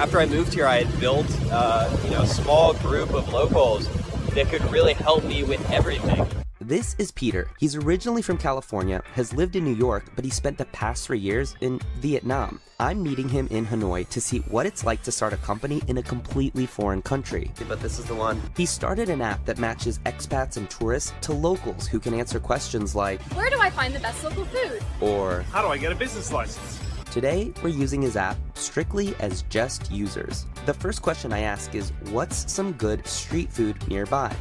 after I moved here, I had built, a small group of locals that could really help me with everything. This is Peter. He's originally from California, has lived in New York, but he spent the past 3 years in Vietnam. I'm meeting him in Hanoi to see what it's like to start a company in a completely foreign country. But this is the one. He started an app that matches expats and tourists to locals who can answer questions like, where do I find the best local food? Or, how do I get a business license? Today, we're using his app strictly as just users. The first question I ask is, what's some good street food nearby?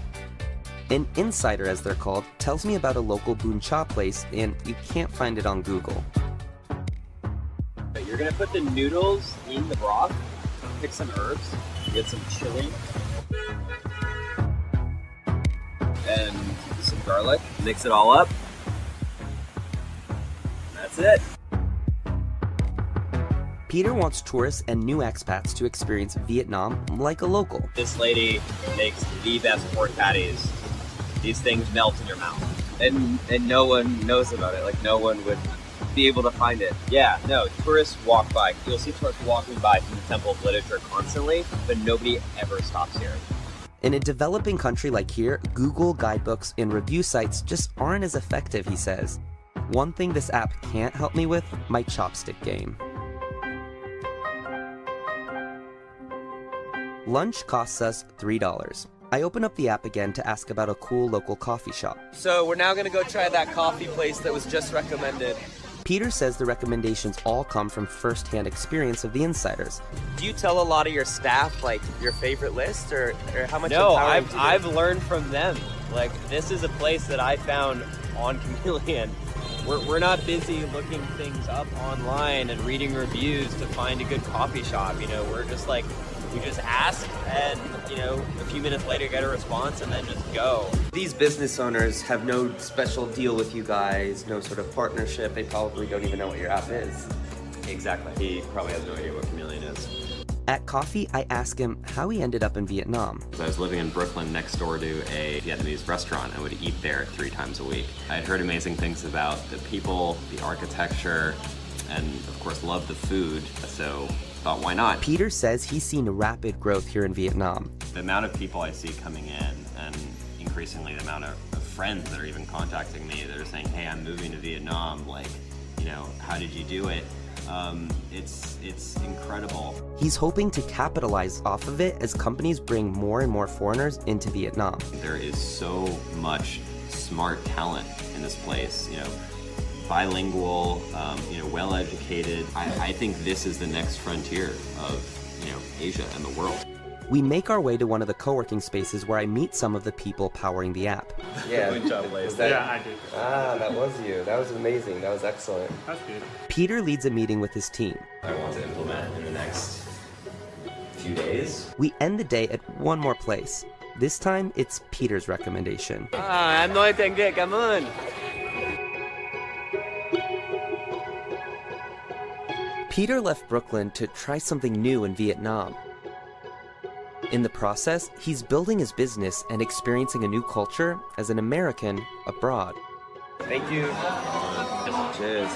An insider, as they're called, tells me about a local bun cha place, and you can't find it on Google. You're gonna put the noodles in the broth, pick some herbs, get some chili, and some garlic. Mix it all up. That's it. Peter wants tourists and new expats to experience Vietnam like a local. This lady makes the best pork patties. These things melt in your mouth. And no one knows about it. Like, no one would be able to find it. Yeah, no, tourists walk by. You'll see tourists walking by from the Temple of Literature constantly, but nobody ever stops here. In a developing country like here, Google, guidebooks, and review sites just aren't as effective, he says. One thing this app can't help me with, my chopstick game. Lunch costs us $3. I open up the app again to ask about a cool local coffee shop. So we're now gonna go try that coffee place that was just recommended. Peter says the recommendations all come from first-hand experience of the insiders. Do you tell a lot of your staff, like, your favorite list, or how much? No, empowering to do? I've learned from them. Like, this is a place that I found on Chameleon. We're not busy looking things up online and reading reviews to find a good coffee shop. We're just like, we just ask and, a few minutes later get a response and then just go. These business owners have no special deal with you guys, no sort of partnership. They probably don't even know what your app is. Exactly. He probably has no idea what Chameleon is. At coffee, I ask him how he ended up in Vietnam. I was living in Brooklyn next door to a Vietnamese restaurant. I would eat there 3 times a week. I had heard amazing things about the people, the architecture, and of course loved the food, so thought, why not? Peter says he's seen rapid growth here in Vietnam. The amount of people I see coming in, and increasingly the amount of friends that are even contacting me that are saying, hey, I'm moving to Vietnam, how did you do it? It's incredible. He's hoping to capitalize off of it as companies bring more and more foreigners into Vietnam. There is so much smart talent in this place, bilingual, well-educated. I think this is the next frontier of, Asia and the world. We make our way to one of the co-working spaces where I meet some of the people powering the app. Yeah. Good job, Blaze. Yeah, I did. That was you. That was amazing. That was excellent. That's good. Peter leads a meeting with his team. I want to implement in the next few days. We end the day at one more place. This time, it's Peter's recommendation. Anh nói tiếng Việt, cảm ơn. Peter left Brooklyn to try something new in Vietnam. In the process, he's building his business and experiencing a new culture as an American abroad. Thank you. Cheers.